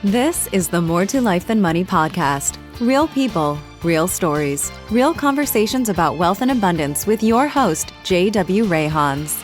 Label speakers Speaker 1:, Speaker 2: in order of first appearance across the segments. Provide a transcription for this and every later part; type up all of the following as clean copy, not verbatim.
Speaker 1: This is the More to Life Than Money podcast. Real people, real stories, real conversations about wealth and abundance with your host, J.W. Rayhans.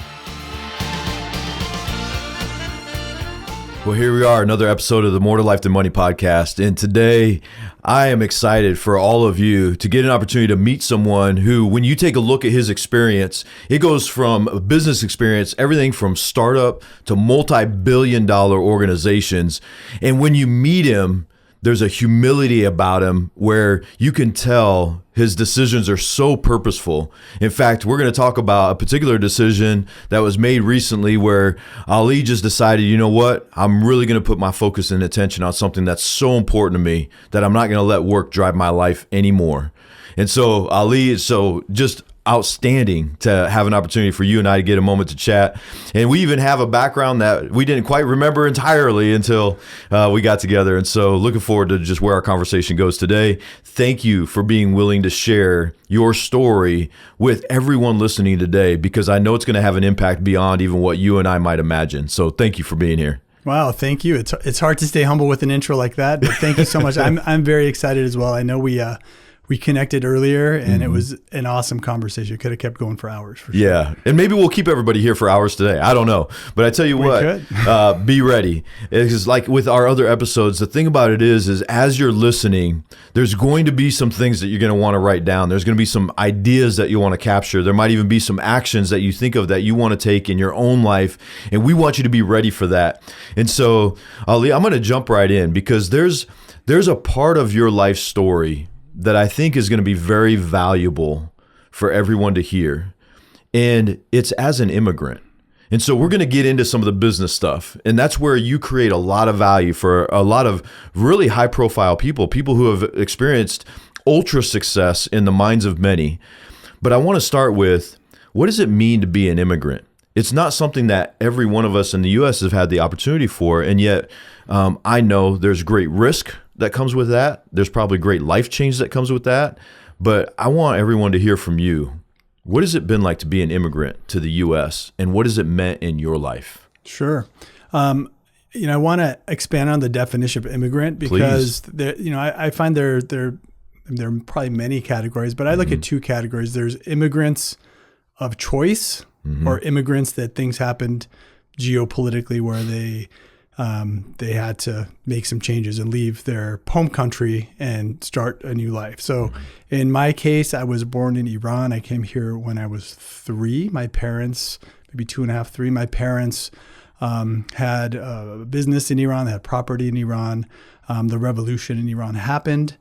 Speaker 2: Well, here we are, another episode of the More to Life Than Money podcast. And today, I am excited for all of you to get an opportunity to meet someone who, when you take a look at his experience, it goes from a business experience, everything from startup to multi-billion-dollar organizations. And when you meet him, there's a humility about him where you can tell his decisions are so purposeful. In fact, we're going to talk about a particular decision that was made recently where Ali just decided, you know what, I'm really going to put my focus and attention on something that's so important to me that I'm not going to let work drive my life anymore. And so Ali is just outstanding to have an opportunity for you and I to get a moment to chat. And we even have a background that we didn't quite remember entirely until we got together. And so looking forward to just where our conversation goes today. Thank you for being willing to share your story with everyone listening today, because I know it's going to have an impact beyond even what you and I might imagine. So thank you for being here.
Speaker 3: Wow, thank you. It's hard to stay humble with an intro like that, but thank you so much. I'm very excited as well. I know we connected earlier, and it was an awesome conversation. It could have kept going for hours. For sure.
Speaker 2: Yeah, and maybe we'll keep everybody here for hours today. I don't know. But I tell you what, be ready. It's like with our other episodes, the thing about it is as you're listening, there's going to be some things that you're going to want to write down. There's going to be some ideas that you want to capture. There might even be some actions that you think of that you want to take in your own life, and we want you to be ready for that. And so, Ali, I'm going to jump right in, because there's a part of your life story that I think is going to be very valuable for everyone to hear. And it's as an immigrant. And so we're going to get into some of the business stuff. And that's where you create a lot of value for a lot of really high profile people who have experienced ultra success in the minds of many. But I want to start with, what does it mean to be an immigrant? It's not something that every one of us in the U.S. have had the opportunity for. And yet I know there's great risk that comes with that. There's probably great life change that comes with that. But I want everyone to hear from you. What has it been like to be an immigrant to the U.S., and what has it meant in your life?
Speaker 3: Sure. I want to expand on the definition of immigrant, because I find there are probably many categories, but I look at two categories. There's immigrants of choice, or immigrants that things happened geopolitically where they had to make some changes and leave their home country and start a new life. So in my case, I was born in Iran. I came here when I was 3. My parents, maybe 2.5, 3, my parents had a business in Iran. They had property in Iran. The revolution in Iran happened,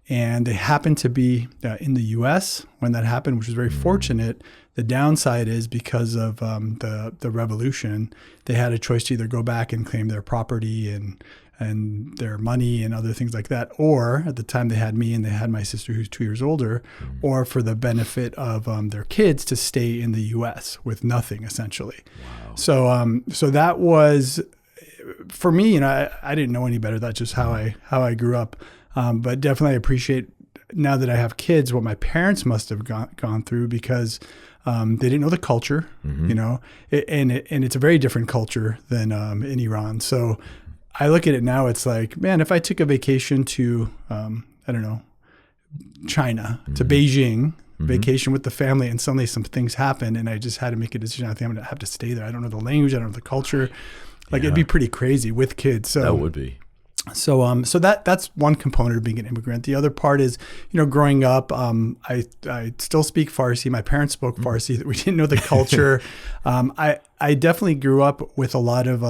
Speaker 3: and they happened to be in the U.S. when that happened, which was very fortunate. The downside is, because of the revolution, they had a choice to either go back and claim their property and their money and other things like that, or at the time they had me and they had my sister who's 2 years older, or for the benefit of their kids to stay in the U.S. with nothing, essentially. Wow. So that was, for me, I didn't know any better. That's just how I grew up. But definitely I appreciate, now that I have kids, what my parents must have gone through, because they didn't know the culture, and it's a very different culture than in Iran. So I look at it now, it's like, man, if I took a vacation to, China, to Beijing, vacation with the family, and suddenly some things happen and I just had to make a decision, I think I'm going to have to stay there. I don't know the language, I don't know the culture. It'd be pretty crazy with kids. So
Speaker 2: that would be.
Speaker 3: So that's one component of being an immigrant. The other part is, growing up, I still speak Farsi. My parents spoke Farsi. We didn't know the culture. I definitely grew up with a lot of,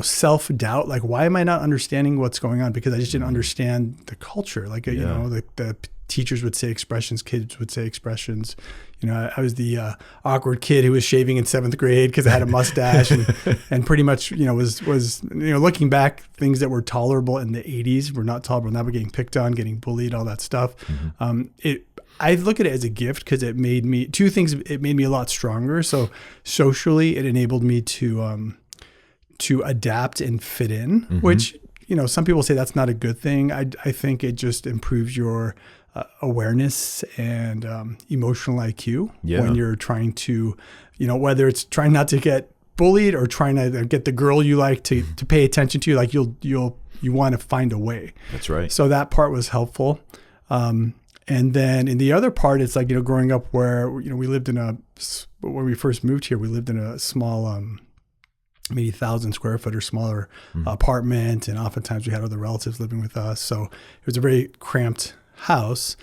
Speaker 3: self-doubt. Like, why am I not understanding what's going on? Because I just didn't understand the culture. Like, the teachers would say expressions, kids would say expressions. I was the awkward kid who was shaving in 7th grade because I had a mustache, and pretty much, was looking back, things that were tolerable in the 80s were not tolerable. Now we're getting picked on, getting bullied, all that stuff. I look at it as a gift, because it made me, two things. It made me a lot stronger. So socially, it enabled me to adapt and fit in, which, some people say that's not a good thing. I think it just improves your awareness and emotional IQ when you're trying to, whether it's trying not to get bullied or trying to get the girl you like to pay attention to you, like you want to find a way.
Speaker 2: That's right.
Speaker 3: So that part was helpful. And then in the other part, it's like, growing up where, we lived when we first moved here, we lived in a small, maybe 1,000 square foot or smaller apartment. And oftentimes we had other relatives living with us. So it was a very cramped house.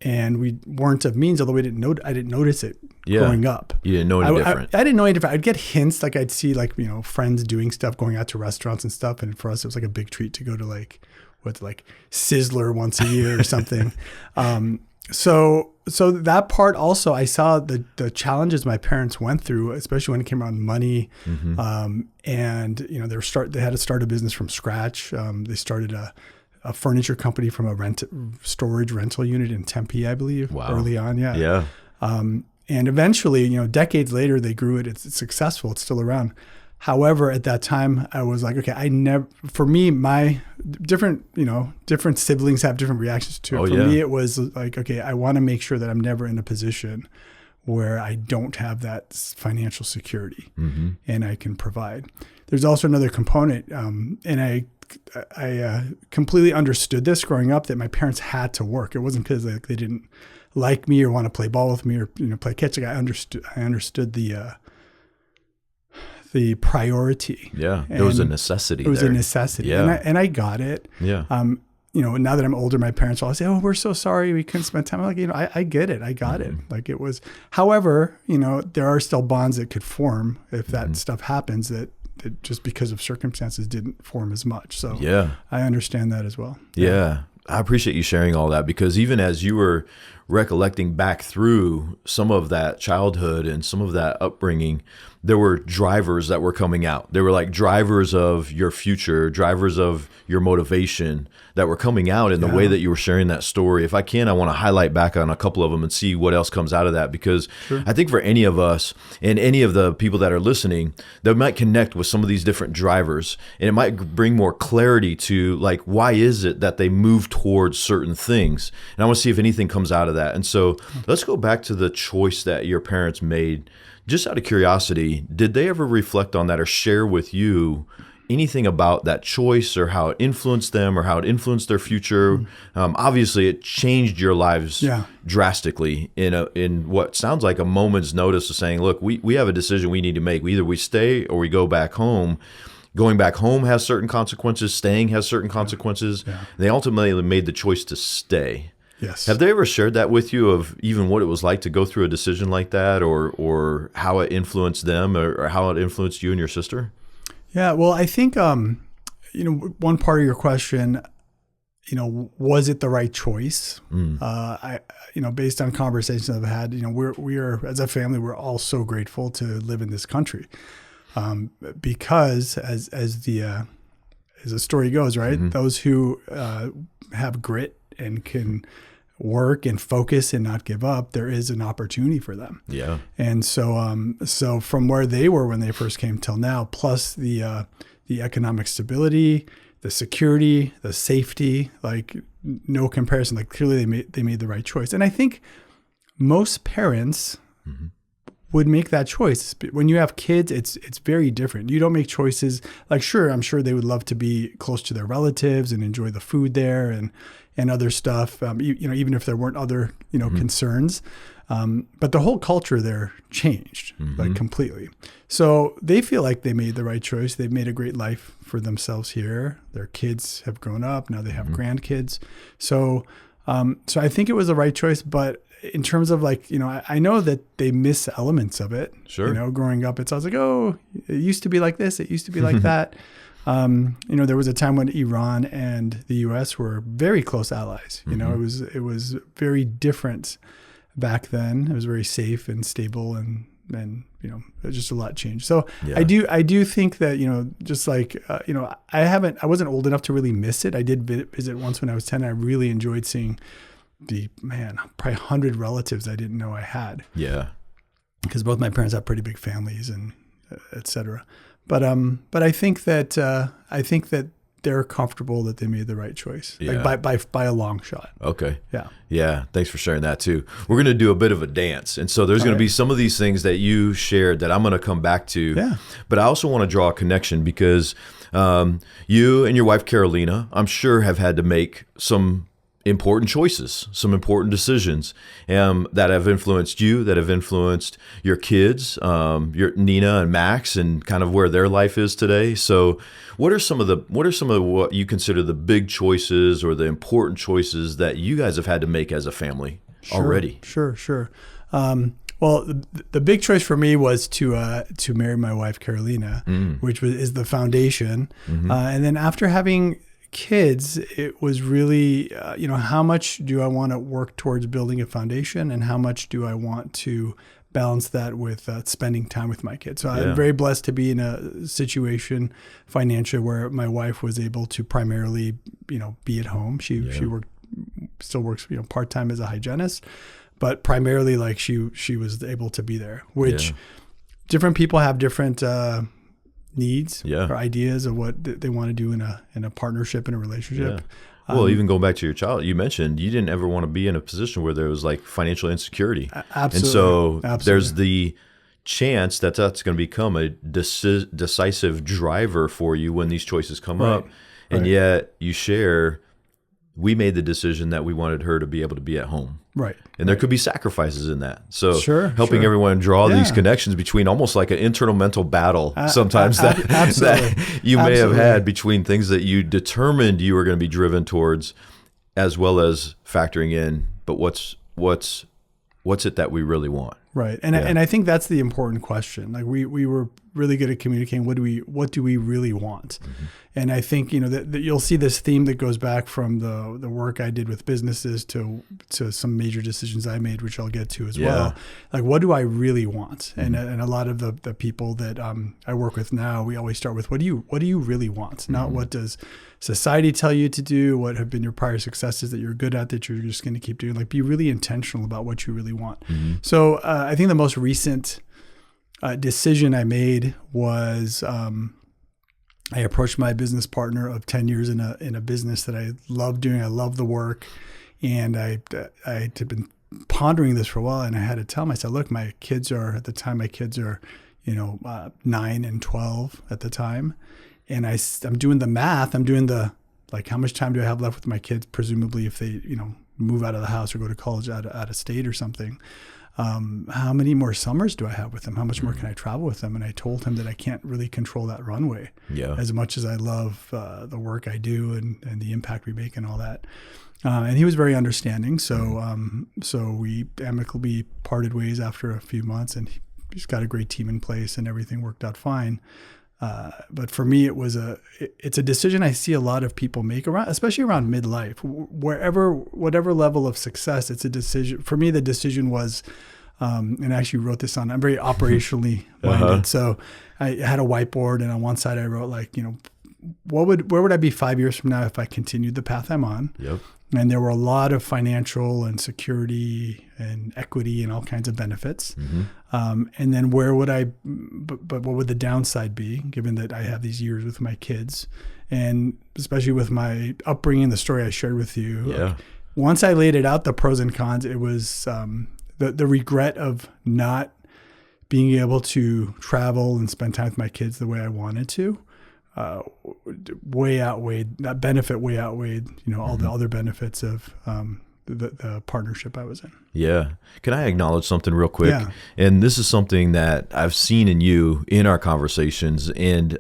Speaker 3: And we weren't of means, although I didn't notice it growing up.
Speaker 2: You didn't know any different.
Speaker 3: I didn't know any different. I'd get hints, like I'd see friends doing stuff, going out to restaurants and stuff. And for us, it was like a big treat to go to like Sizzler once a year or something. So that part also, I saw the challenges my parents went through, especially when it came around money. And they had to start a business from scratch. They started a furniture company from a storage rental unit in Tempe, I believe.
Speaker 2: Wow.
Speaker 3: Early on. Yeah.
Speaker 2: Yeah.
Speaker 3: And eventually, decades later, they grew it. It's successful. It's still around. However, at that time, I was like, okay, for me, my different siblings have different reactions to it. For me, it was like, okay, I want to make sure that I'm never in a position where I don't have that financial security and I can provide. There's also another component, and I completely understood this growing up, that my parents had to work. It wasn't because they didn't like me or want to play ball with me or play catch. I understood the priority.
Speaker 2: Yeah, there was a necessity.
Speaker 3: It was a necessity, and I got it.
Speaker 2: Yeah.
Speaker 3: Now that I'm older, my parents always say, "Oh, we're so sorry we couldn't spend time." I'm like, I get it. I got it. Like it was. However, there are still bonds that could form if that stuff happens that just because of circumstances didn't form as much. So I understand that as well.
Speaker 2: Yeah. I appreciate you sharing all that, because even as you were recollecting back through some of that childhood and some of that upbringing, there were drivers that were coming out. They were like drivers of your future, drivers of your motivation that were coming out in the way that you were sharing that story. If I can, I want to highlight back on a couple of them and see what else comes out of that, because I think for any of us and any of the people that are listening, they might connect with some of these different drivers, and it might bring more clarity to like, why is it that they move towards certain things? And I want to see if anything comes out of that. And so let's go back to the choice that your parents made. Just out of curiosity, did they ever reflect on that or share with you anything about that choice or how it influenced them or how it influenced their future? Obviously, it changed your lives drastically in what sounds like a moment's notice of saying, look, we have a decision we need to make. Either we stay or we go back home. Going back home has certain consequences. Staying has certain consequences. They ultimately made the choice to stay.
Speaker 3: Yes.
Speaker 2: Have they ever shared that with you, of even what it was like to go through a decision like that, or how it influenced them, or how it influenced you and your sister?
Speaker 3: Yeah. Well, I think, one part of your question, was it the right choice? Based on conversations I've had, we are, as a family, we're all so grateful to live in this country. Because as the story goes, right, those who have grit and can work and focus and not give up, there is an opportunity for them. Yeah. And so from where they were when they first came till now, plus the economic stability, the security, the safety, like no comparison. Like clearly they made the right choice. And I think most parents would make that choice. When you have kids, it's very different. You don't make choices like, sure, I'm sure they would love to be close to their relatives and enjoy the food there and other stuff, even if there weren't other, concerns. But the whole culture there changed like completely. So they feel like they made the right choice. They've made a great life for themselves here. Their kids have grown up. Now they have grandkids. So I think it was the right choice. But in terms of like, I know that they miss elements of it. Sure. Growing up, I was like, oh, it used to be like this. It used to be like that. There was a time when Iran and the U.S. were very close allies. It was very different back then. It was very safe and stable, and just a lot changed. So I do think that just like I wasn't old enough to really miss it. I did visit once when I was 10. I really enjoyed seeing probably 100 relatives I didn't know I had. Yeah, because both my parents have pretty big families and et cetera. But I think that they're comfortable that they made the right choice,
Speaker 2: Yeah.
Speaker 3: like by a long shot.
Speaker 2: Okay.
Speaker 3: Yeah.
Speaker 2: Yeah. Thanks for sharing that too. We're going to do a bit of a dance. And so there's going to be some of these things that you shared that I'm going to come back to.
Speaker 3: Yeah.
Speaker 2: But I also want to draw a connection because you and your wife, Carolina, I'm sure have had to make some important choices, some important decisions that have influenced you, that have influenced your kids, your Nina and Max, and kind of where their life is today. So what are some of what you consider the big choices or the important choices that you guys have had to make as a family already?
Speaker 3: Sure. Well, the big choice for me was to marry my wife, Carolina, which is the foundation. And then after having kids, it was really, how much do I want to work towards building a foundation, and how much do I want to balance that with spending time with my kids? So I'm very blessed to be in a situation financially where my wife was able to primarily, be at home. She still works, part-time as a hygienist, but primarily like she was able to be there, which different people have different needs or ideas of what they want to do in a partnership, in a relationship.
Speaker 2: Well, even going back to your child, you mentioned you didn't ever want to be in a position where there was like financial insecurity.
Speaker 3: Absolutely.
Speaker 2: And so there's the chance that that's going to become a decisive driver for you when these choices come up. And yet you share, we made the decision that we wanted her to be able to be at home.
Speaker 3: Right.
Speaker 2: And there could be sacrifices in that. So helping
Speaker 3: sure.
Speaker 2: everyone draw these connections between almost like an internal mental battle sometimes that you may have had between things that you determined you were going to be driven towards, as well as factoring in, but what's it that we really want?
Speaker 3: Right. And I think that's the important question. Like we were really good at communicating what do we really want? And I think, that you'll see this theme that goes back from the work I did with businesses to some major decisions I made, which I'll get to as well. Like, what do I really want? And a lot of the people that I work with now, we always start with what do you really want? Not what does society tell you to do, what have been your prior successes that you're good at that you're just going to keep doing. Like, be really intentional about what you really want. So I think the most recent decision I made was I approached my business partner of 10 years in a business that I love doing. I love the work, and I had been pondering this for a while, and I had to tell myself, look, my kids are 9 and 12 at the time, and I'm doing the math. I'm doing the, like, how much time do I have left with my kids? Presumably, if they move out of the house or go to college out of state or something. How many more summers do I have with them? How much more can I travel with them? And I told him that I can't really control that runway as much as I love the work I do and the impact we make and all that. And he was very understanding. So we amicably parted ways after a few months, and he's got a great team in place and everything worked out fine. But for me, it's a decision I see a lot of people make around, especially around midlife, whatever level of success. It's a decision. For me, the decision was, and I actually wrote this on. I'm very operationally minded, so I had a whiteboard, and on one side I wrote where would I be 5 years from now if I continued the path I'm on? Yep. And there were a lot of financial and security and equity and all kinds of benefits. And then where would but what would the downside be, given that I have these years with my kids, and especially with my upbringing, the story I shared with you. Like, once I laid it out, the pros and cons, it was the regret of not being able to travel and spend time with my kids the way I wanted to. Way outweighed all the other benefits of the partnership I was in. Yeah.
Speaker 2: Can I acknowledge something real quick? Yeah. And this is something that I've seen in you in our conversations and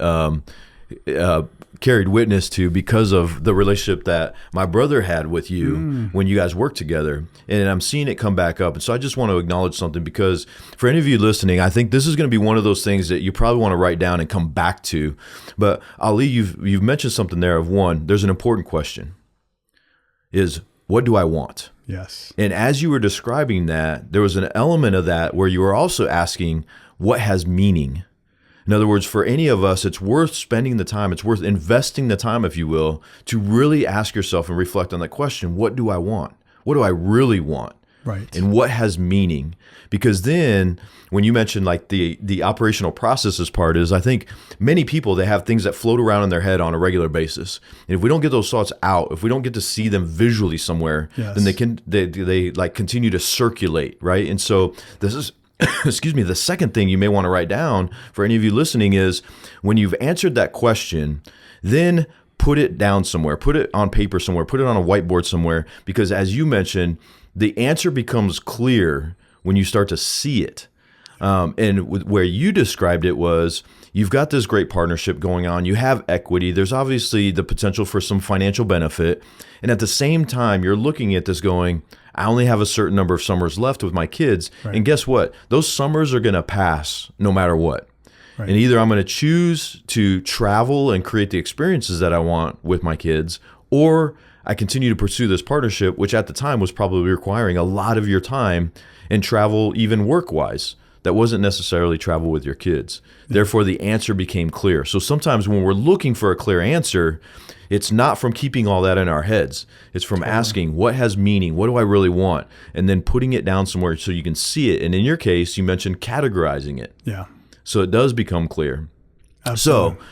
Speaker 2: carried witness to because of the relationship that my brother had with you when you guys worked together. And I'm seeing it come back up. And so I just want to acknowledge something, because for any of you listening, I think this is going to be one of those things that you probably want to write down and come back to. But Ali, you've mentioned something there of one, there's an important question, is what do I want?
Speaker 3: Yes.
Speaker 2: And as you were describing that, there was an element of that where you were also asking what has meaning. In other words, for any of us, it's worth spending the time, it's worth investing the time, if you will, to really ask yourself and reflect on that question, what do I want? What do I really want?
Speaker 3: Right.
Speaker 2: And what has meaning? Because then when you mentioned like the operational processes part is, I think many people, they have things that float around in their head on a regular basis. And if we don't get those thoughts out, if we don't get to see them visually somewhere,
Speaker 3: Yes.
Speaker 2: then they like continue to circulate, right? And so this is excuse me, the second thing you may want to write down for any of you listening is when you've answered that question, then put it down somewhere, put it on paper somewhere, put it on a whiteboard somewhere, because as you mentioned, the answer becomes clear when you start to see it. And where you described it was, you've got this great partnership going on, you have equity, there's obviously the potential for some financial benefit. And at the same time, you're looking at this going, I only have a certain number of summers left with my kids. Right. And guess what? Those summers are going to pass no matter what. Right. And either I'm going to choose to travel and create the experiences that I want with my kids, or I continue to pursue this partnership, which at the time was probably requiring a lot of your time and travel, even work-wise. That wasn't necessarily travel with your kids. Yeah. Therefore, the answer became clear. So sometimes when we're looking for a clear answer, it's not from keeping all that in our heads. It's from asking, what has meaning? What do I really want? And then putting it down somewhere so you can see it. And in your case, you mentioned categorizing it.
Speaker 3: Yeah.
Speaker 2: So it does become clear.
Speaker 3: Absolutely.
Speaker 2: So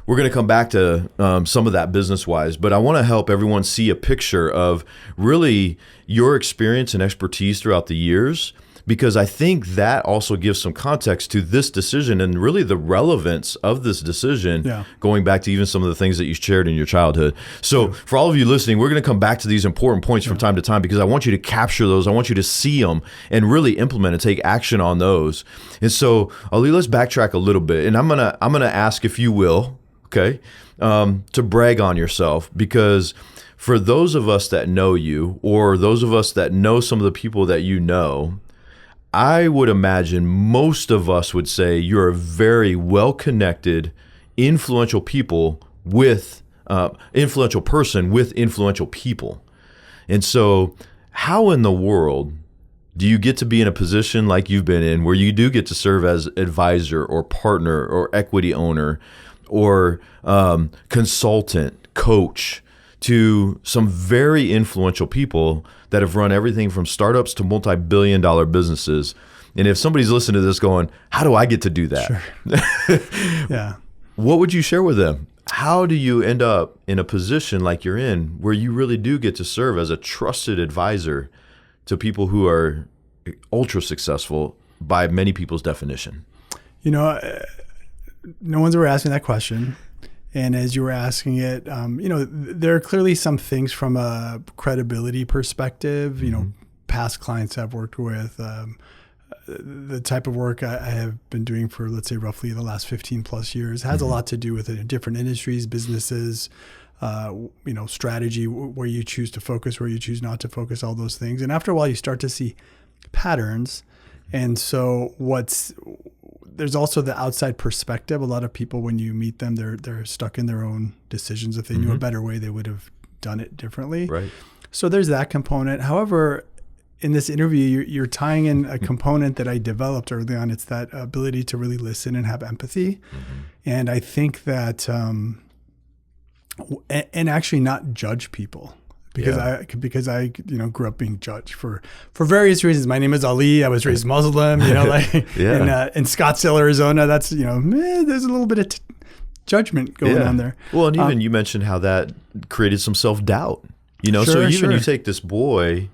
Speaker 2: we're going to come back to some of that business-wise, but I want to help everyone see a picture of really your experience and expertise throughout the years, because I think that also gives some context to this decision and really the relevance of this decision, going back to even some of the things that you shared in your childhood. So for all of you listening, we're going to come back to these important points from time to time, because I want you to capture those. I want you to see them and really implement and take action on those. And so, Ali, let's backtrack a little bit. And I'm gonna ask, if you will, okay, to brag on yourself, because for those of us that know you, or those of us that know some of the people that you know, I would imagine most of us would say you're a very well-connected, influential people with influential person with influential people. And so how in the world do you get to be in a position like you've been in, where you do get to serve as advisor or partner or equity owner or consultant, coach to some very influential people that have run everything from startups to multi-billion-dollar businesses? And if somebody's listening to this going, how do I get to do that?
Speaker 3: Sure. Yeah.
Speaker 2: What would you share with them? How do you end up in a position like you're in, where you really do get to serve as a trusted advisor to people who are ultra successful by many people's definition?
Speaker 3: You know, no one's ever asked me that question. And as you were asking it, you know, there are clearly some things from a credibility perspective, you know, past clients I've worked with, the type of work I have been doing for, let's say, roughly the last 15 plus years has a lot to do with it in different industries, businesses, you know, strategy, where you choose to focus, where you choose not to focus, all those things. And after a while, you start to see patterns. And so there's also the outside perspective. A lot of people, when you meet them, they're stuck in their own decisions. If they knew a better way, they would have done it differently.
Speaker 2: Right.
Speaker 3: So there's that component. However, in this interview, you're tying in a component that I developed early on. It's that ability to really listen and have empathy. And I think that, and actually not judge people. Because I you know, grew up being judged for various reasons. My name is Ali. I was raised Muslim, you know, like in Scottsdale, Arizona. That's, you know, there's a little bit of judgment going on there.
Speaker 2: Well, and even you mentioned how that created some self-doubt, you know. So even you take this boy,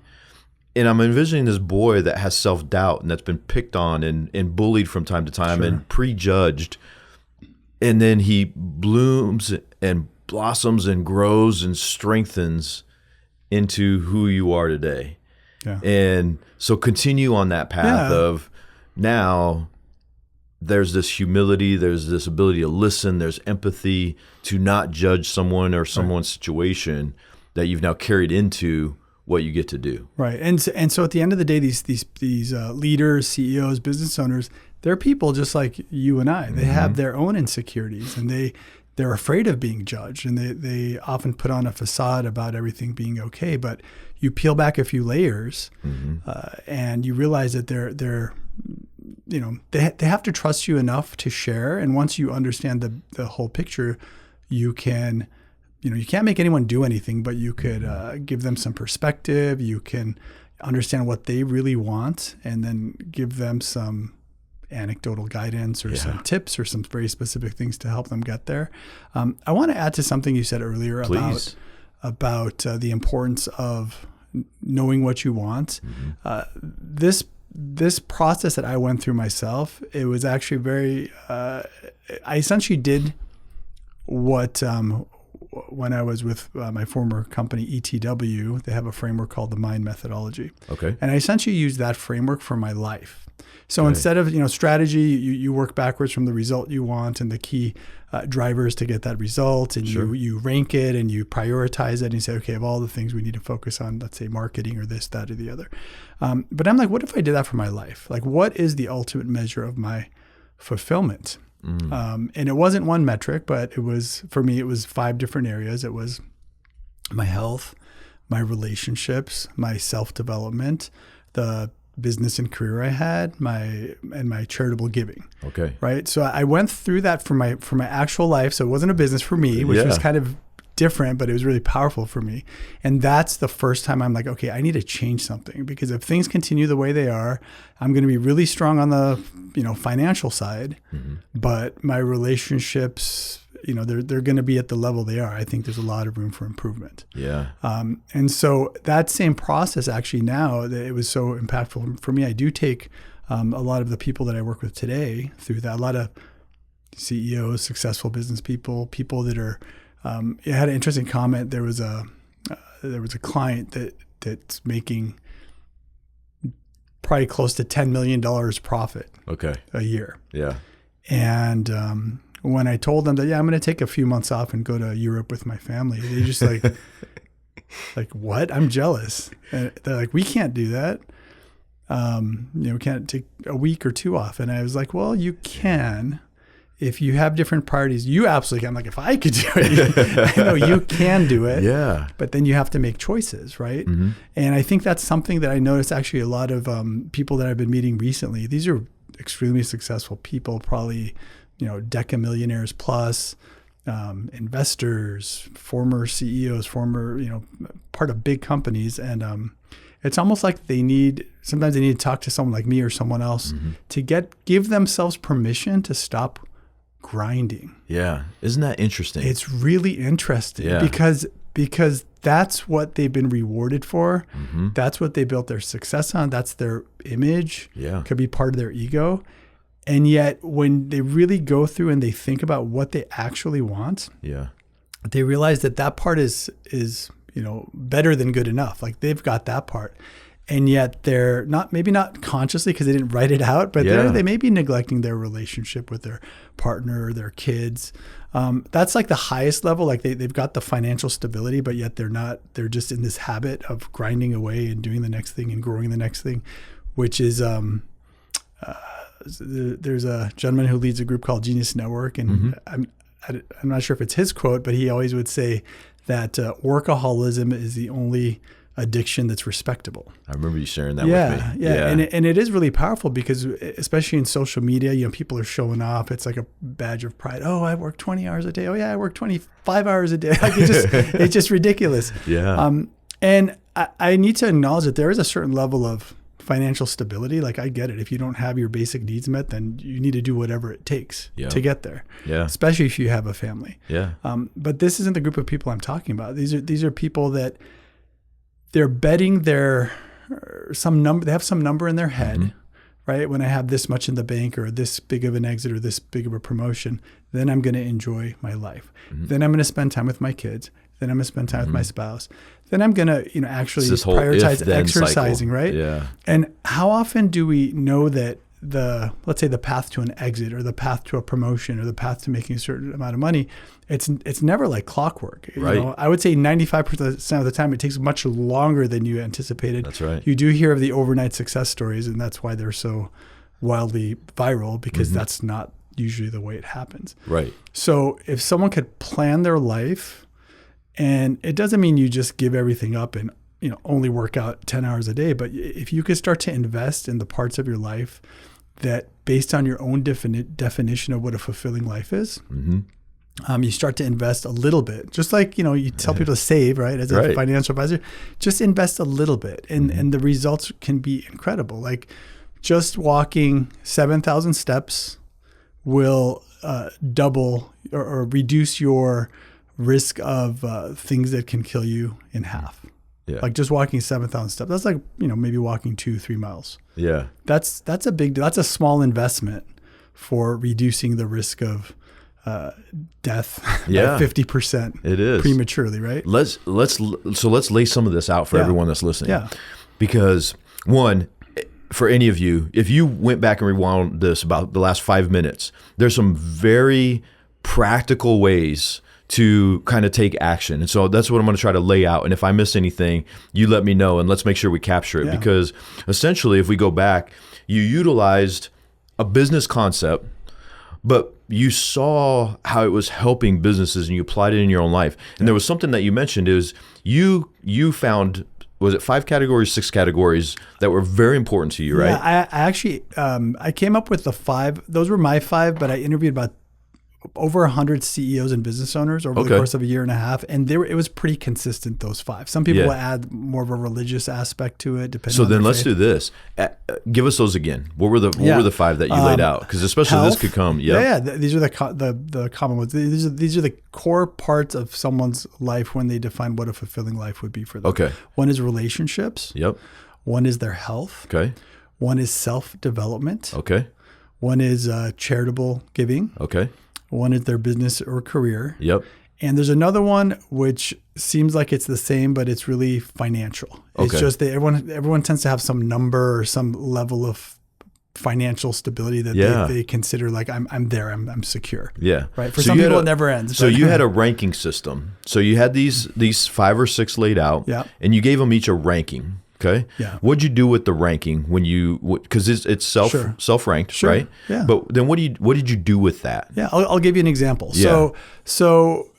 Speaker 2: and I'm envisioning this boy that has self-doubt and that's been picked on and bullied from time to time and prejudged, and then he blooms and blossoms and grows and strengthens into who you are today. Yeah. And so continue on that path of, now there's this humility, there's this ability to listen, there's empathy, to not judge someone or someone's situation that you've now carried into what you get to do. Right.
Speaker 3: And so at the end of the day, these leaders, CEOs, business owners, they're people just like you and I. They have their own insecurities, and they're afraid of being judged, and they often put on a facade about everything being okay. But you peel back a few layers, and you realize that they're you know, they have to trust you enough to share. And once you understand the whole picture, you can, you know, you can't make anyone do anything, but you could give them some perspective. You can understand what they really want, and then give them some anecdotal guidance or some tips or some very specific things to help them get there. I want to add to something you said earlier about the importance of knowing what you want. This process that I went through myself, it was actually very, I essentially did what, when I was with my former company, ETW, they have a framework called the MIND methodology.
Speaker 2: Okay.
Speaker 3: And I essentially used that framework for my life. So instead of, strategy, you work backwards from the result you want and the key drivers to get that result, and you rank it and you prioritize it and you say, okay, of all the things we need to focus on, let's say marketing or this, that, or the other. But I'm like, what if I did that for my life? Like, what is the ultimate measure of my fulfillment? And it wasn't one metric, but it was, for me, it was 5 different areas. It was my health, my relationships, my self-development, the business and career I had, my charitable giving.
Speaker 2: Okay.
Speaker 3: Right. So I went through that for my actual life. So it wasn't a business for me, which was kind of different, but it was really powerful for me. And that's the first time I'm like, okay, I need to change something, because if things continue the way they are, I'm going to be really strong on the, financial side, but my relationships, they're going to be at the level they are. I think there's a lot of room for improvement.
Speaker 2: Yeah.
Speaker 3: And so that same process actually now, that it was so impactful for me, I do take a lot of the people that I work with today through that. A lot of CEOs, successful business people that are, I had an interesting comment. There was a client that's making probably close to $10 million profit a year.
Speaker 2: Yeah.
Speaker 3: And when I told them that, I'm going to take a few months off and go to Europe with my family, they just like, what? I'm jealous. And they're like, we can't do that. We can't take a week or 2 off. And I was like, well, you can. If you have different priorities, you absolutely can. I'm like, if I could do it, I know you can do it.
Speaker 2: Yeah.
Speaker 3: But then you have to make choices, right? And I think that's something that I noticed actually a lot of people that I've been meeting recently. These are extremely successful people, probably, decamillionaires plus, investors, former CEOs, part of big companies. And it's almost like sometimes they need to talk to someone like me or someone else to give themselves permission to stop grinding.
Speaker 2: Yeah. Isn't that interesting?
Speaker 3: It's really interesting because that's what they've been rewarded for. That's what they built their success on. That's their image. Yeah. Could be part of their ego. And yet when they really go through and they think about what they actually want, they realize that part is better than good enough. Like, they've got that part. And yet they're maybe not consciously, because they didn't write it out, but they may be neglecting their relationship with their partner or their kids. That's like the highest level. Like they've got the financial stability, but yet they're just in this habit of grinding away and doing the next thing and growing the next thing, which is, there's a gentleman who leads a group called Genius Network. And I'm not sure if it's his quote, but he always would say that workaholism is the only addiction that's respectable.
Speaker 2: I remember you sharing that with me.
Speaker 3: Yeah. And it is really powerful, because especially in social media, people are showing off. It's like a badge of pride. Oh, I work 20 hours a day. Oh yeah, I work 25 hours a day. Like it's just ridiculous.
Speaker 2: Yeah.
Speaker 3: And I need to acknowledge that there is a certain level of financial stability. Like, I get it. If you don't have your basic needs met, then you need to do whatever it takes to get there. Yeah. Especially if you have a family. Yeah. But this isn't the group of people I'm talking about. These are people that they're betting some number. They have some number in their head, right? When I have this much in the bank, or this big of an exit, or this big of a promotion, then I'm going to enjoy my life. Then I'm going to spend time with my kids. Then I'm going to spend time with my spouse. Then I'm going to, actually prioritize exercising, cycle. Right? Yeah. And how often do we know that let's say the path to an exit, or the path to a promotion, or the path to making a certain amount of money, it's never like clockwork. Right. I would say 95% of the time it takes much longer than you anticipated.
Speaker 2: That's right.
Speaker 3: You do hear of the overnight success stories, and that's why they're so wildly viral, because that's not usually the way it happens. Right. So if someone could plan their life, and it doesn't mean you just give everything up and only work out 10 hours a day, but if you could start to invest in the parts of your life that, based on your own definition of what a fulfilling life is, you start to invest a little bit, just like, you tell people to save, right? As a financial advisor, just invest a little bit. And the results can be incredible. Like just walking 7,000 steps will double or reduce your risk of things that can kill you in half.
Speaker 2: Yeah.
Speaker 3: Like just walking 7,000 steps. That's like, maybe walking 2-3 miles.
Speaker 2: Yeah.
Speaker 3: That's a small investment for reducing the risk of death by 50%.
Speaker 2: It is
Speaker 3: prematurely, right?
Speaker 2: Let's lay some of this out for everyone that's listening.
Speaker 3: Yeah.
Speaker 2: Because one, for any of you, if you went back and rewound this about the last 5 minutes, there's some very practical ways to kind of take action. And so that's what I'm going to try to lay out. And if I miss anything, you let me know and let's make sure we capture it. Because essentially, if we go back, you utilized a business concept, but you saw how it was helping businesses and you applied it in your own life. And there was something that you mentioned is you found, was it 5 categories, 6 categories that were very important to you, right?
Speaker 3: Yeah, I actually, I came up with the 5. Those were my 5, but I interviewed about over 100 CEOs and business owners over the course of a year and a half. And it was pretty consistent, those 5. Some people will add more of a religious aspect to it, depending on their
Speaker 2: let's
Speaker 3: faith.
Speaker 2: do this. Give us those again. What were the 5 that you laid out? Because especially
Speaker 3: health,
Speaker 2: this could come.
Speaker 3: These are the common ones. These are the core parts of someone's life when they define what a fulfilling life would be for them.
Speaker 2: Okay.
Speaker 3: One is relationships.
Speaker 2: Yep.
Speaker 3: One is their health.
Speaker 2: Okay.
Speaker 3: One is self-development.
Speaker 2: Okay.
Speaker 3: One is charitable giving.
Speaker 2: Okay.
Speaker 3: One is their business or career.
Speaker 2: Yep.
Speaker 3: And there's another one which seems like it's the same, but it's really financial. It's just that everyone tends to have some number or some level of financial stability that they consider like I'm there, I'm secure.
Speaker 2: Yeah.
Speaker 3: Right. For some people, it never ends.
Speaker 2: So you had a ranking system. So you had these 5 or 6 laid out, and you gave them each a ranking. Okay.
Speaker 3: Yeah.
Speaker 2: What'd you do with the ranking when because it's self-ranked, right?
Speaker 3: Yeah.
Speaker 2: But then what did you do with that?
Speaker 3: Yeah. I'll give you an example.
Speaker 2: Yeah.
Speaker 3: So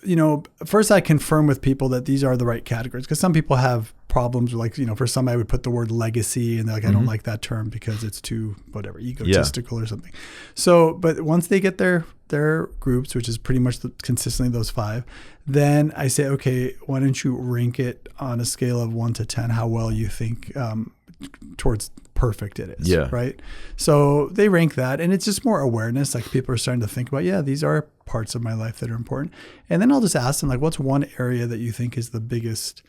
Speaker 3: first I confirm with people that these are the right categories, because some people have problems like, for some I would put the word legacy and they're like, I don't like that term because it's too egotistical or something. So, but once they get their groups, which is pretty much consistently those 5, then I say, okay, why don't you rank it on a scale of 1 to 10, how well you think towards perfect it is.
Speaker 2: Yeah.
Speaker 3: Right. So they rank that, and it's just more awareness. Like people are starting to think about, these are parts of my life that are important. And then I'll just ask them, like, what's one area that you think is the biggest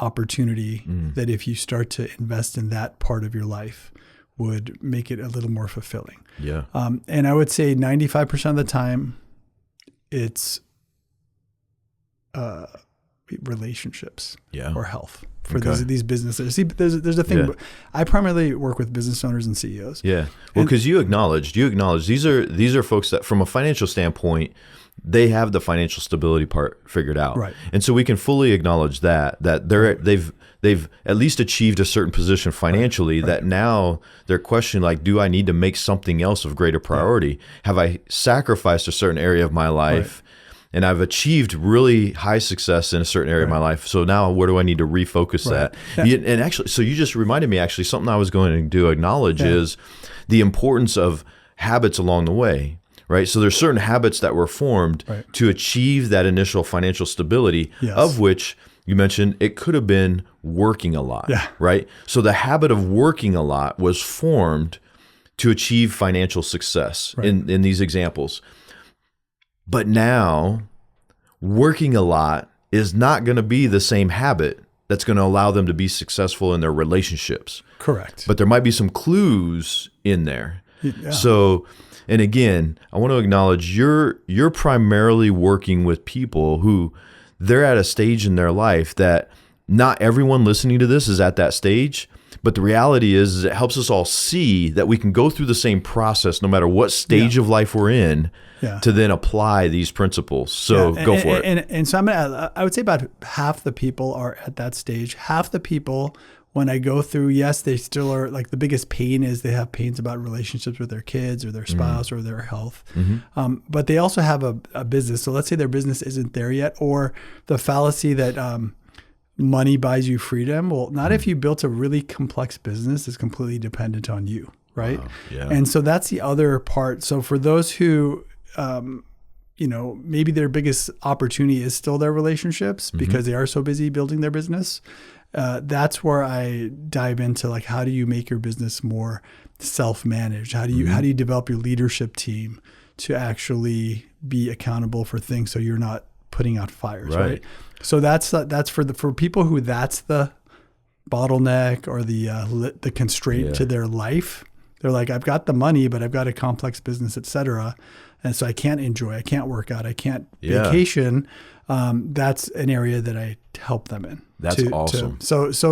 Speaker 3: opportunity that if you start to invest in that part of your life would make it a little more fulfilling?
Speaker 2: Yeah.
Speaker 3: And I would say 95% of the time it's relationships or health for these businesses. See, there's a thing.
Speaker 2: Yeah.
Speaker 3: I primarily work with business owners and CEOs.
Speaker 2: Yeah. Well, because you acknowledge these are folks that from a financial standpoint, they have the financial stability part figured out.
Speaker 3: Right.
Speaker 2: And so we can fully acknowledge that they've at least achieved a certain position financially, that now they're questioning, like, do I need to make something else of greater priority? Have I sacrificed a certain area of my life? And I've achieved really high success in a certain area of my life. So now where do I need to refocus that? Yeah. And actually, so you just reminded me, actually, something I was going to acknowledge is the importance of habits along the way. Right. So there's certain habits that were formed to achieve that initial financial stability, of which you mentioned it could have been working a lot.
Speaker 3: Yeah.
Speaker 2: Right. So the habit of working a lot was formed to achieve financial success in these examples. But now working a lot is not going to be the same habit that's going to allow them to be successful in their relationships.
Speaker 3: Correct.
Speaker 2: But there might be some clues in there.
Speaker 3: Yeah.
Speaker 2: So, and again, I want to acknowledge you're primarily working with people who they're at a stage in their life that not everyone listening to this is at that stage. But the reality is it helps us all see that we can go through the same process no matter what stage of life we're in to then apply these principles. So go for it.
Speaker 3: And so I would say about half the people are at that stage. Half the people, when I go through, yes, they still are, like, the biggest pain is they have pains about relationships with their kids or their spouse or their health. But they also have a business. So let's say their business isn't there yet, or the fallacy that money buys you freedom. Well, not if you built a really complex business that's completely dependent on you, right?
Speaker 2: Wow. Yeah.
Speaker 3: And so that's the other part. So for those who maybe their biggest opportunity is still their relationships because they are so busy building their business. That's where I dive into like, how do you make your business more self-managed? How do you develop your leadership team to actually be accountable for things so you're not putting out fires, right? So that's for people who that's the bottleneck or the constraint to their life. They're like, I've got the money, but I've got a complex business, et cetera. And so I can't enjoy, I can't work out, I can't vacation. That's an area that I help them in.
Speaker 2: That's awesome.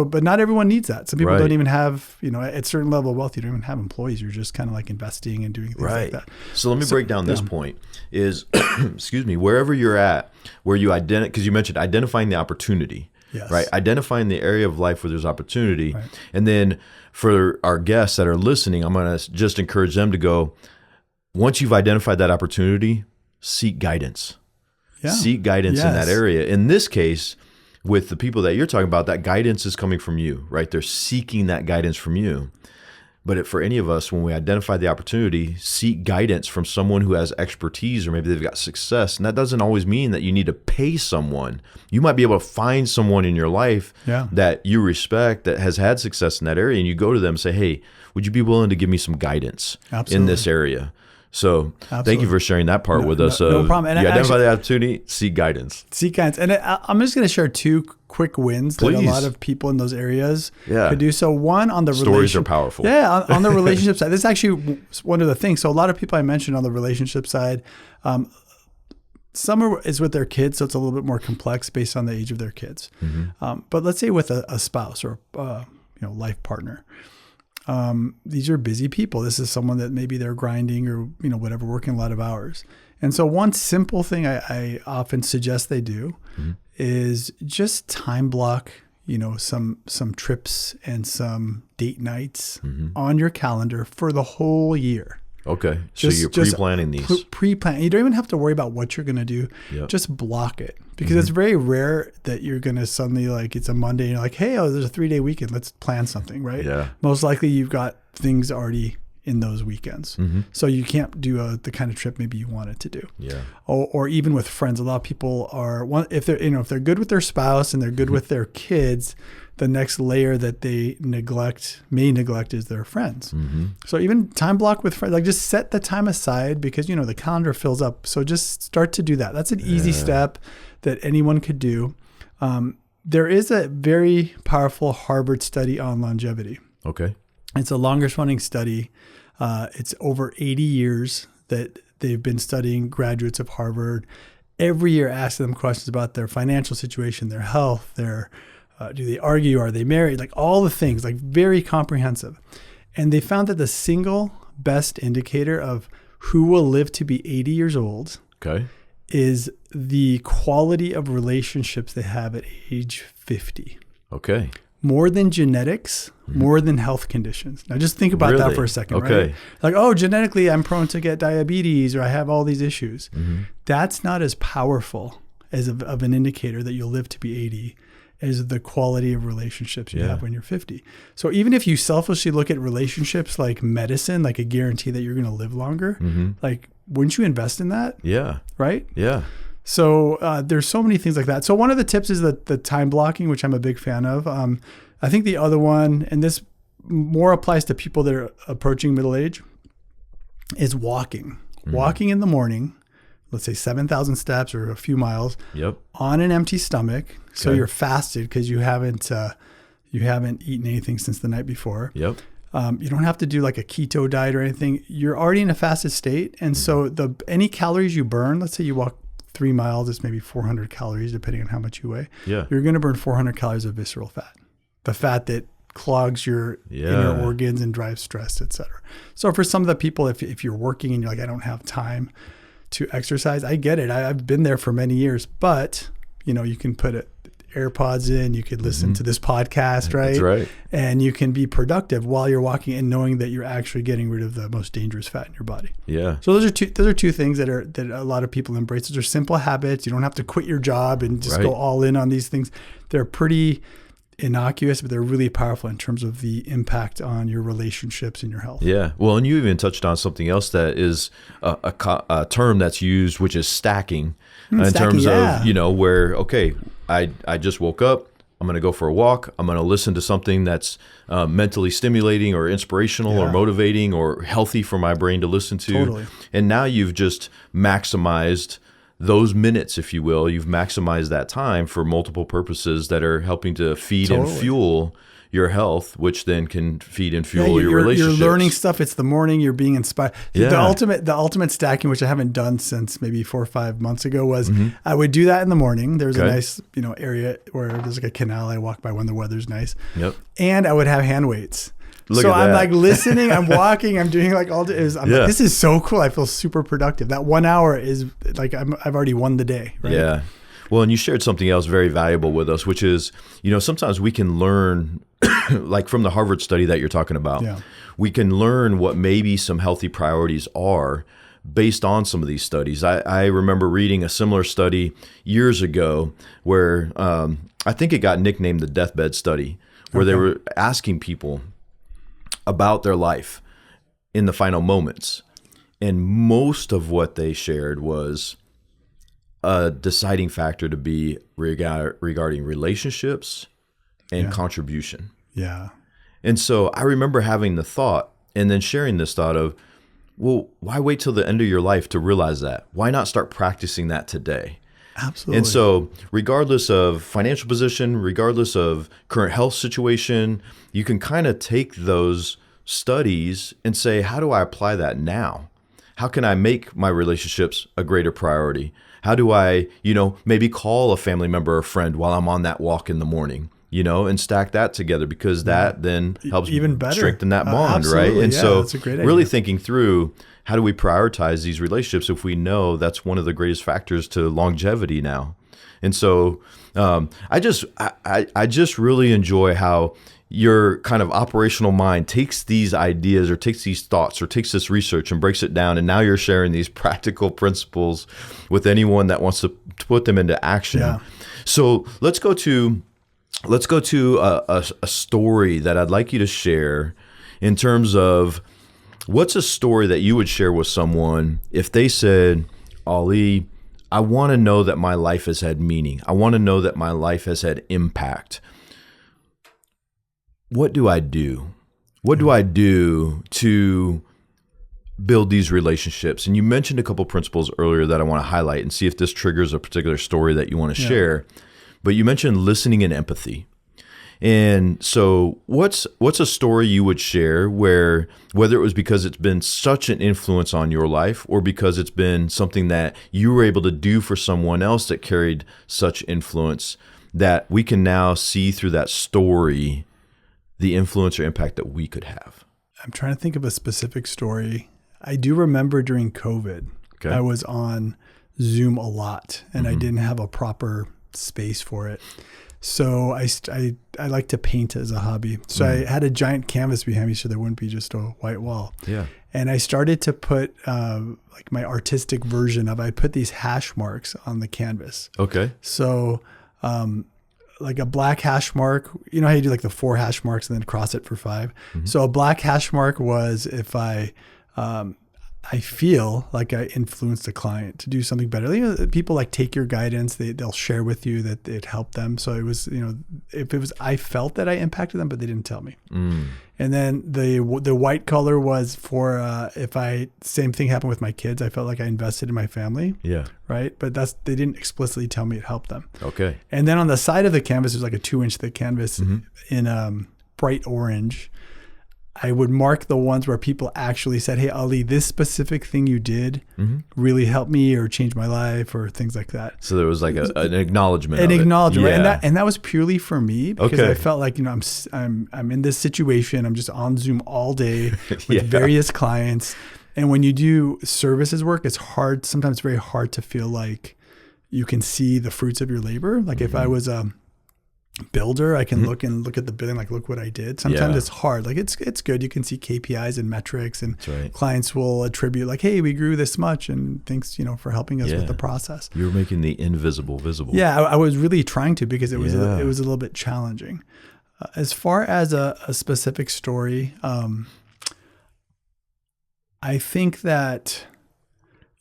Speaker 3: But not everyone needs that. Some people don't even have, at a certain level of wealth, you don't even have employees. You're just kind of like investing and doing things like that.
Speaker 2: So let me break down this point is, excuse me, wherever you're at, where you because you mentioned identifying the opportunity, right? Identifying the area of life where there's opportunity. Right. And then for our guests that are listening, I'm going to just encourage them to go, once you've identified that opportunity, seek guidance. Yeah. Seek guidance in that area. In this case, with the people that you're talking about, that guidance is coming from you, right? They're seeking that guidance from you. But for any of us, when we identify the opportunity, seek guidance from someone who has expertise, or maybe they've got success. And that doesn't always mean that you need to pay someone. You might be able to find someone in your life that you respect, that has had success in that area, and you go to them and say, hey, would you be willing to give me some guidance in this area? So thank you for sharing that part with us.
Speaker 3: No problem. And
Speaker 2: you identify the opportunity, seek guidance.
Speaker 3: Seek guidance. And I'm just going to share two quick wins that a lot of people in those areas could do. So one, on the
Speaker 2: stories are powerful.
Speaker 3: Yeah, on the relationship side. This is actually one of the things. So a lot of people I mentioned on the relationship side, some is with their kids, so it's a little bit more complex based on the age of their kids. But let's say with a spouse or life partner. These are busy people. This is someone that maybe they're grinding or, whatever, working a lot of hours. And so one simple thing I often suggest they do is just time block, some trips and some date nights on your calendar for the whole year.
Speaker 2: Okay. So you're pre-planning these.
Speaker 3: Pre-plan. You don't even have to worry about what you're going to do. Yep. Just block it. Because it's very rare that you're going to suddenly, like, it's a Monday and you're like, hey, there's a 3-day weekend. Let's plan something, right? Yeah. Most likely you've got things already in those weekends. So you can't do the kind of trip maybe you wanted to do. Yeah. Or even with friends. A lot of people are, if they're good with their spouse and they're good with their kids, the next layer that they may neglect is their friends. So even time block with friends, like just set the time aside because, the calendar fills up. So just start to do that. That's an easy step that anyone could do. There is a very powerful Harvard study on longevity.
Speaker 2: Okay.
Speaker 3: It's the longest running study. It's over 80 years that they've been studying graduates of Harvard. Every year asking them questions about their financial situation, their health, do they argue? Are they married? Like all the things, like very comprehensive. And they found that the single best indicator of who will live to be 80 years old is the quality of relationships they have at age 50. Okay. More than genetics, more than health conditions. Now just think about that for a second, right? Like, genetically I'm prone to get diabetes or I have all these issues. That's not as powerful as of an indicator that you'll live to be 80 as the quality of relationships you have when you're 50. So even if you selfishly look at relationships like medicine, like a guarantee that you're going to live longer, like wouldn't you invest in that? Yeah. Right? Yeah. So there's so many things like that. So one of the tips is the time blocking, which I'm a big fan of. I think the other one, and this more applies to people that are approaching middle age, is walking. Walking in the morning, let's say 7,000 steps or a few miles on an empty stomach. So you're fasted because you haven't eaten anything since the night before. You don't have to do like a keto diet or anything. You're already in a fasted state. And so any calories you burn, let's say you walk 3 miles, it's maybe 400 calories, depending on how much you weigh. You're going to burn 400 calories of visceral fat. The fat that clogs your inner organs and drives stress, et cetera. So for some of the people, if you're working and you're like, I don't have time to exercise, I get it. I've been there for many years, but you can put AirPods in, you could listen to this podcast, right? That's right. And you can be productive while you're walking and knowing that you're actually getting rid of the most dangerous fat in your body. Yeah. So those are two things that a lot of people embrace. Those are simple habits. You don't have to quit your job and just go all in on these things. They're pretty innocuous, but they're really powerful in terms of the impact on your relationships and your health.
Speaker 2: Yeah. Well, and you even touched on something else that is a term that's used, which is stacking, in terms of, where, okay, I just woke up. I'm going to go for a walk. I'm going to listen to something that's mentally stimulating or inspirational or motivating or healthy for my brain to listen to.
Speaker 3: Totally.
Speaker 2: And now you've just maximized those minutes, if you will. You've maximized that time for multiple purposes that are helping to feed and fuel your health, which then can feed and fuel your relationships.
Speaker 3: You're learning stuff. It's the morning. You're being inspired.
Speaker 2: Yeah.
Speaker 3: The ultimate stacking, which I haven't done since maybe 4 or 5 months ago, was I would do that in the morning. There's a nice area where there's like a canal I walk by when the weather's nice.
Speaker 2: Yep.
Speaker 3: And I would have hand weights.
Speaker 2: Look at that.
Speaker 3: I'm like listening, I'm walking, I'm doing like all day. Like, this is so cool. I feel super productive. That 1 hour is like I've already won the day. Right?
Speaker 2: Yeah. Well, and you shared something else very valuable with us, which is, sometimes we can learn, like from the Harvard study that you're talking about, we can learn what maybe some healthy priorities are based on some of these studies. I remember reading a similar study years ago where I think it got nicknamed the deathbed study, where they were asking people about their life in the final moments. And most of what they shared was a deciding factor to be regarding relationships and contribution.
Speaker 3: Yeah.
Speaker 2: And so I remember having the thought and then sharing this thought of, well, why wait till the end of your life to realize that? Why not start practicing that today?
Speaker 3: Absolutely.
Speaker 2: And so regardless of financial position, regardless of current health situation, you can kind of take those studies and say, how do I apply that now? How can I make my relationships a greater priority? How do I, maybe call a family member or friend while I'm on that walk in the morning, and stack that together, because that then helps
Speaker 3: even better
Speaker 2: strengthen that bond, right? And so
Speaker 3: that's a great
Speaker 2: really
Speaker 3: idea.
Speaker 2: thinking through, how do we prioritize these relationships if we know that's one of the greatest factors to longevity now? And so I just really enjoy how your kind of operational mind takes these ideas or takes these thoughts or takes this research and breaks it down. And now you're sharing these practical principles with anyone that wants to put them into action. Yeah. So let's go to a story that I'd like you to share in terms of what's a story that you would share with someone if they said, Ali, I want to know that my life has had meaning. I want to know that my life has had impact. What do I do? What do I do to build these relationships? And you mentioned a couple principles earlier that I want to highlight and see if this triggers a particular story that you want to share. But you mentioned listening and empathy. And so what's a story you would share where, whether it was because it's been such an influence on your life or because it's been something that you were able to do for someone else that carried such influence, that we can now see through that story the influence or impact that we could have?
Speaker 3: I'm trying to think of a specific story. I do remember during COVID, I was on Zoom a lot and I didn't have a proper space for it. So I like to paint as a hobby. So I had a giant canvas behind me so there wouldn't be just a white wall. Yeah. And I started to put like my artistic version of, I put these hash marks on the canvas. Okay. So like a black hash mark, you know how you do like the 4 hash marks and then cross it for 5. So a black hash mark was if I feel like I influenced a client to do something better. You know, people like take your guidance, they'll share with you that it helped them. So it was, if it was, I felt that I impacted them, but they didn't tell me. And then the white color was for if same thing happened with my kids. I felt like I invested in my family. Yeah. Right. But they didn't explicitly tell me it helped them. Okay. And then on the side of the canvas, there's like a 2-inch thick canvas in bright orange. I would mark the ones where people actually said, hey, Ali, this specific thing you did really helped me or changed my life or things like that.
Speaker 2: So there was like an acknowledgement.
Speaker 3: Right? And that was purely for me because I felt like, I'm in this situation. I'm just on Zoom all day with various clients. And when you do services work, it's hard, sometimes very hard to feel like you can see the fruits of your labor. Like if I was builder. I can look at the billing, like, look what I did. Sometimes it's hard. Like it's good. You can see KPIs and metrics, and clients will attribute like, hey, we grew this much, and thanks, for helping us with the process.
Speaker 2: You're making the invisible visible.
Speaker 3: Yeah, I was really trying to, because it was a little bit challenging. As far as a specific story, I think that,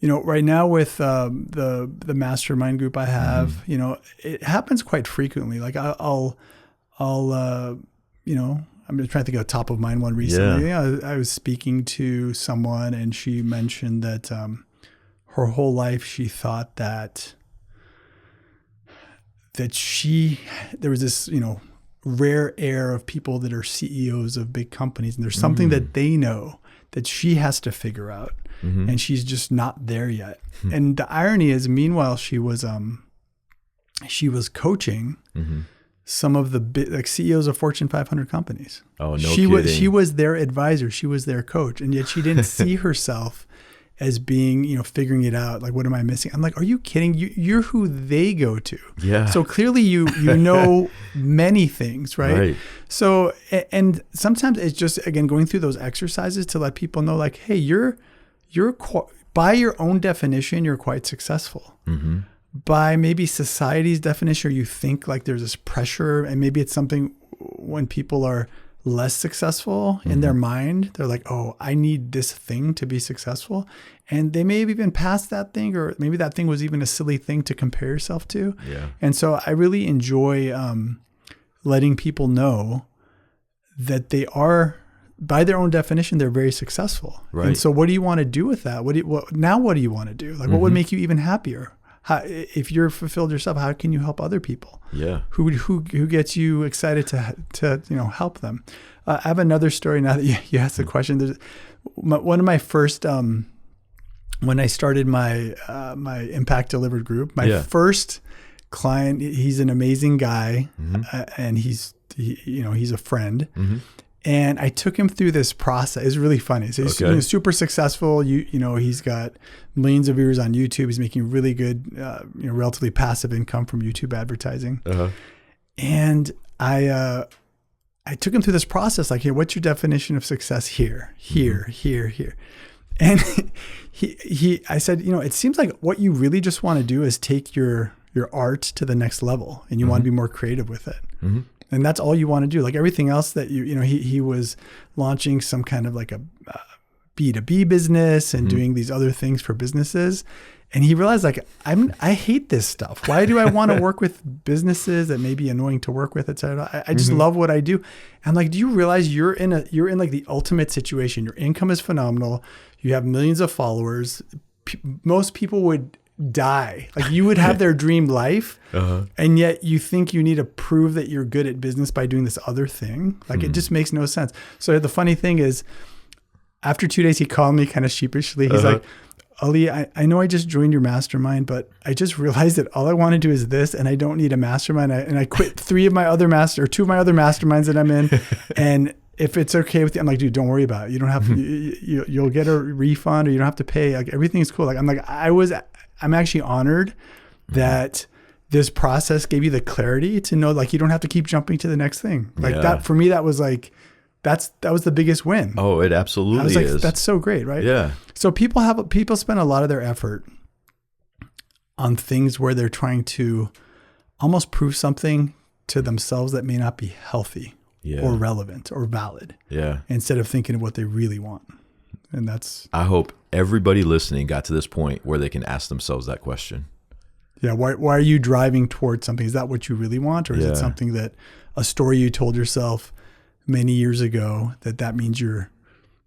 Speaker 3: right now with the mastermind group I have, it happens quite frequently. Like I'm just trying to think of a top of mind one recently. Yeah. I was speaking to someone, and she mentioned that her whole life she thought that there was this, rare air of people that are CEOs of big companies, and there's something that they know that she has to figure out. And she's just not there yet. And the irony is, meanwhile, she was coaching some of the big, CEOs of Fortune 500 companies.
Speaker 2: Oh, no kidding.
Speaker 3: She was their advisor. She was their coach. And yet she didn't see herself as being, figuring it out. Like, what am I missing? I'm like, are you kidding? You're who they go to.
Speaker 2: Yeah.
Speaker 3: So clearly you know many things, right? So, and sometimes it's just, again, going through those exercises to let people know, like, hey, you're by your own definition, you're quite successful. By maybe society's definition, or you think like there's this pressure, and maybe it's something when people are less successful in their mind, they're like, oh, I need this thing to be successful. And they may have even passed that thing, or maybe that thing was even a silly thing to compare yourself to. Yeah. And so I really enjoy letting people know that they are, by their own definition, they're very successful. Right. And so what do you want to do with that? What do you want to do? Like, what would make you even happier? If you're fulfilled yourself, how can you help other people? Yeah. Who gets you excited to help them? I have another story now that you asked the question. There's one of my first, when I started my my Impact Delivered group, my first client, he's an amazing guy, and he's a friend. And I took him through this process. It's really funny. So he's super successful. He's got millions of viewers on YouTube. He's making really good, relatively passive income from YouTube advertising. And I took him through this process. Like, hey, what's your definition of success here? And I said, it seems like what you really just want to do is take your art to the next level, and you want to be more creative with it. And that's all you want to do. Like everything else that he was launching some kind of like a B2B business and doing these other things for businesses. And he realized, like, I hate this stuff. Why do I want to work with businesses that may be annoying to work with, et cetera? I just love what I do. I'm like, do you realize you're in like the ultimate situation? Your income is phenomenal. You have millions of followers. Most people would die. Like, you would have their dream life, and yet you think you need to prove that you're good at business by doing this other thing. Like, it just makes no sense. So the funny thing is, after 2 days, he called me kind of sheepishly. He's like, Ali, I know I just joined your mastermind, but I just realized that all I want to do is this, and I don't need a mastermind. And I quit 2 of my other masterminds that I'm in. And if it's okay with you, I'm like, dude, don't worry about it. You don't have to, you'll get a refund, or you don't have to pay. Like, everything's cool. Like, I'm actually honored that this process gave you the clarity to know, like, you don't have to keep jumping to the next thing. Like that, for me, that was like, that was the biggest win.
Speaker 2: Oh, it absolutely is.
Speaker 3: That's so great, right?
Speaker 2: Yeah.
Speaker 3: So people spend a lot of their effort on things where they're trying to almost prove something to themselves that may not be healthy or relevant or valid. Yeah. Instead of thinking of what they really want. And I
Speaker 2: hope everybody listening got to this point where they can ask themselves that question.
Speaker 3: Yeah. Why are you driving towards something? Is that what you really want? Or is it something that a story you told yourself many years ago that means you're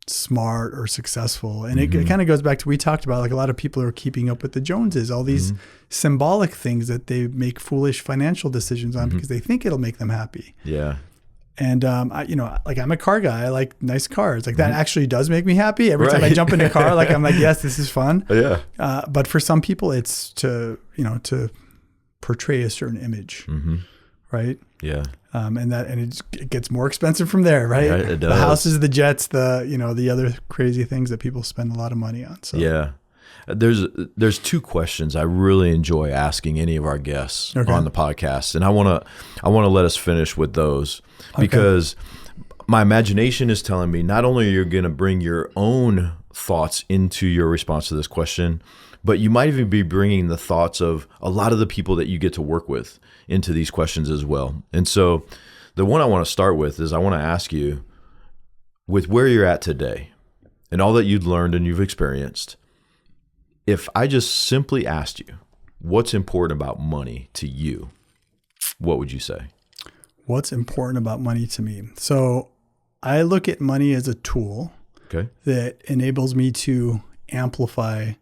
Speaker 3: smart or successful? And it kind of goes back to, we talked about, like, a lot of people are keeping up with the Joneses, all these symbolic things that they make foolish financial decisions on because they think it'll make them happy. Yeah. And, I'm a car guy. I like nice cars. Like, that actually does make me happy. Every time I jump in a car, like, I'm like, yes, this is fun. Yeah. But for some people, it's to portray a certain image. Right. Yeah. And it gets more expensive from there. Right. Yeah, it does. The houses, the jets, the other crazy things that people spend a lot of money on. So.
Speaker 2: Yeah. There's two questions I really enjoy asking any of our guests on the podcast, and I want to let us finish with those because my imagination is telling me not only are you going to bring your own thoughts into your response to this question, but you might even be bringing the thoughts of a lot of the people that you get to work with into these questions as well. And so the one I want to start with is I want to ask you, with where you're at today and all that you've learned and you've experienced, if I just simply asked you what's important about money to you, what would you say?
Speaker 3: What's important about money to me? So I look at money as a tool that enables me to amplify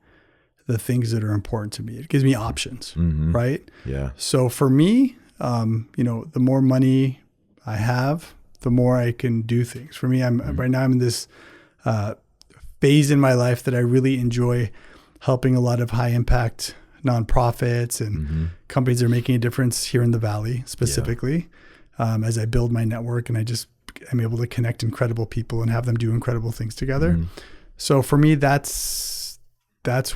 Speaker 3: the things that are important to me. It gives me options, right? Yeah. So for me, the more money I have, the more I can do things. For me, right now I'm in this phase in my life that I really enjoy helping a lot of high impact nonprofits and companies that are making a difference here in the Valley specifically, as I build my network and I'm able to connect incredible people and have them do incredible things together. So for me, that's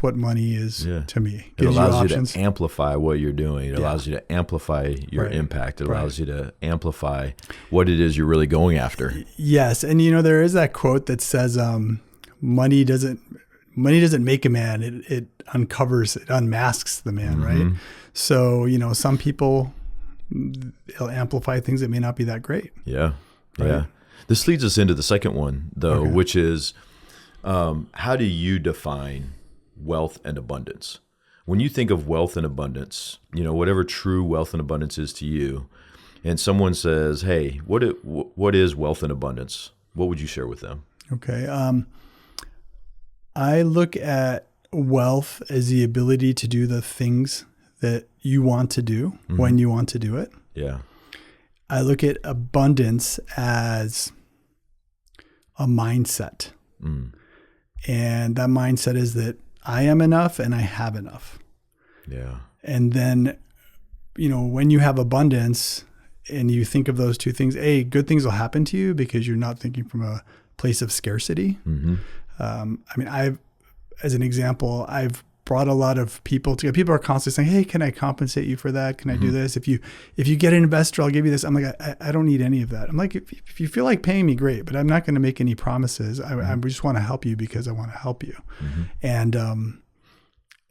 Speaker 3: what money is to me.
Speaker 2: It allows you to amplify what you're doing. It allows you to amplify your impact. It allows you to amplify what it is you're really going after.
Speaker 3: Yes. And there is that quote that says, money doesn't make a man. It unmasks the man, right? So, some people, they'll amplify things that may not be that great.
Speaker 2: Yeah. Right? Yeah. This leads us into the second one, though, which is how do you define wealth and abundance? When you think of wealth and abundance, whatever true wealth and abundance is to you, and someone says, hey, what is wealth and abundance? What would you share with them?
Speaker 3: Okay. I look at wealth as the ability to do the things that you want to do when you want to do it.
Speaker 2: Yeah.
Speaker 3: I look at abundance as a mindset. And that mindset is that I am enough and I have enough.
Speaker 2: Yeah.
Speaker 3: And then, when you have abundance and you think of those two things, good things will happen to you because you're not thinking from a place of scarcity. As an example, I've brought a lot of people together. People are constantly saying, hey, can I compensate you for that? Can I do this? If you get an investor, I'll give you this. I'm like, I don't need any of that. I'm like, if you feel like paying me, great, but I'm not going to make any promises. I just want to help you because I want to help you. And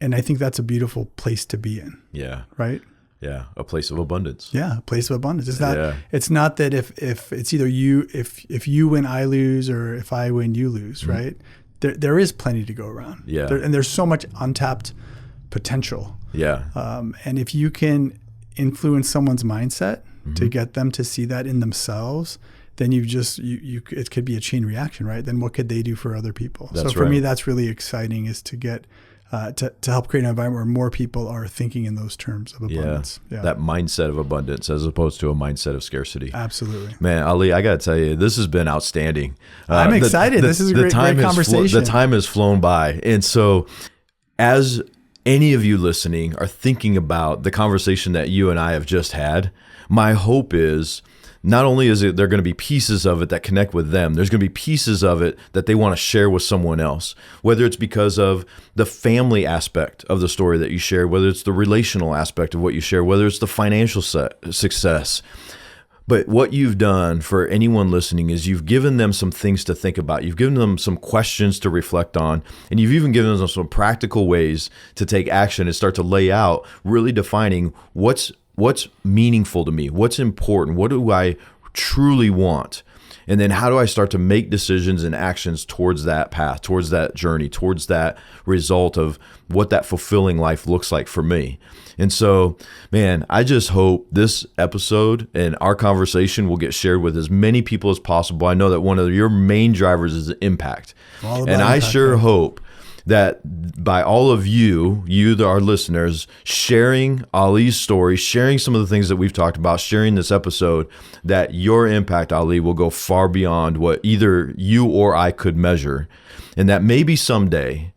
Speaker 3: I think that's a beautiful place to be in.
Speaker 2: Yeah.
Speaker 3: Right?
Speaker 2: Yeah. A place of abundance.
Speaker 3: Yeah. A place of abundance. It's not that if it's either if you win, I lose, or if I win, you lose, right? There is plenty to go around.
Speaker 2: Yeah.
Speaker 3: And there's so much untapped potential.
Speaker 2: Yeah.
Speaker 3: And if you can influence someone's mindset to get them to see that in themselves, then it could be a chain reaction, right? Then what could they do for other people? So for me, that's really exciting, is to get to help create an environment where more people are thinking in those terms of abundance.
Speaker 2: Yeah. That mindset of abundance as opposed to a mindset of scarcity.
Speaker 3: Absolutely.
Speaker 2: Man, Ali, I got to tell you, this has been outstanding.
Speaker 3: I'm excited. This is a great conversation.
Speaker 2: The time has flown by. And so as any of you listening are thinking about the conversation that you and I have just had, my hope is not only is there going to be pieces of it that connect with them, there's going to be pieces of it that they want to share with someone else, whether it's because of the family aspect of the story that you share, whether it's the relational aspect of what you share, whether it's the financial success. But what you've done for anyone listening is you've given them some things to think about. You've given them some questions to reflect on, and you've even given them some practical ways to take action and start to lay out, really defining what's meaningful to me, what's important, what do I truly want, and then how do I start to make decisions and actions towards that path, towards that journey, towards that result of what that fulfilling life looks like for me. And so, man, I just hope this episode and our conversation will get shared with as many people as possible. I know that one of your main drivers is impact, and I sure hope that by all of you, our listeners, sharing Ali's story, sharing some of the things that we've talked about, sharing this episode, that your impact, Ali, will go far beyond what either you or I could measure. And that maybe someday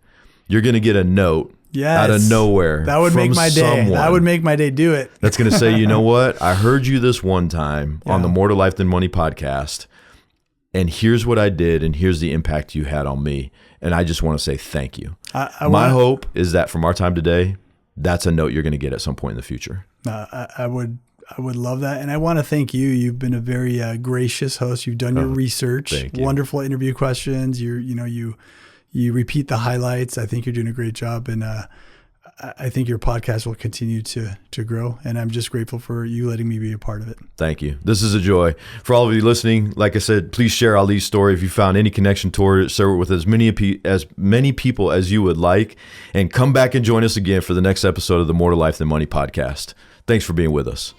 Speaker 2: you're going to get a note out of nowhere.
Speaker 3: That would make my day. That would make my day. Do it.
Speaker 2: That's going to say, you know what? I heard you this one time on the More to Life Than Money podcast, and here's what I did, and here's the impact you had on me. And I just want to say thank you.
Speaker 3: My
Speaker 2: hope is that from our time today, that's a note you're going to get at some point in the future.
Speaker 3: I would love that. And I want to thank you. You've been a very gracious host. You've done your research, wonderful interview questions. You repeat the highlights. I think you're doing a great job. And I think your podcast will continue to grow. And I'm just grateful for you letting me be a part of it.
Speaker 2: Thank you. This is a joy. For all of you listening, like I said, please share Ali's story. If you found any connection toward it, share it with as many people as you would like. And come back and join us again for the next episode of the More to Life Than Money podcast. Thanks for being with us.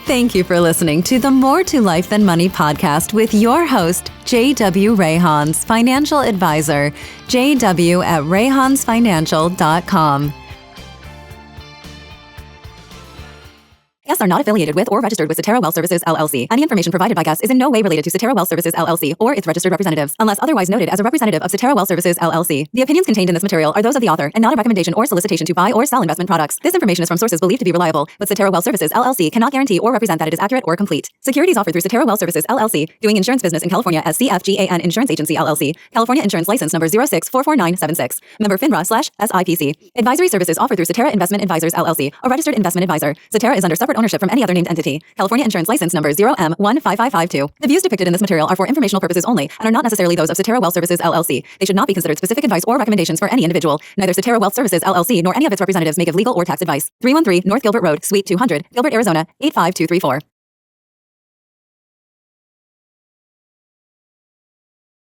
Speaker 1: Thank you for listening to the More to Life Than Money podcast with your host, J.W. Rayhans, financial advisor, jw@rayhansfinancial.com. Guests are not affiliated with or registered with Cetera Wealth Services, LLC. Any information provided by guests is in no way related to Cetera Wealth Services, LLC, or its registered representatives, unless otherwise noted as a representative of Cetera Wealth Services, LLC. The opinions contained in this material are those of the author and not a recommendation or solicitation to buy or sell investment products. This information is from sources believed to be reliable, but Cetera Wealth Services, LLC cannot guarantee or represent that it is accurate or complete. Securities offered through Cetera Wealth Services, LLC, doing insurance business in California as CFGAN Insurance Agency, LLC, California Insurance License Number 0644976, member FINRA/SIPC. Advisory services offered through Cetera Investment Advisors, LLC, a registered investment advisor. Cetera is under separate ownership from any other named entity. California Insurance License Number 0M15552. The views depicted in this material are for informational purposes only and are not necessarily those of Cetera Wealth Services, LLC. They should not be considered specific advice or recommendations for any individual. Neither Cetera Wealth Services, LLC, nor any of its representatives may give legal or tax advice. 313 North Gilbert Road, Suite 200, Gilbert, Arizona 85234.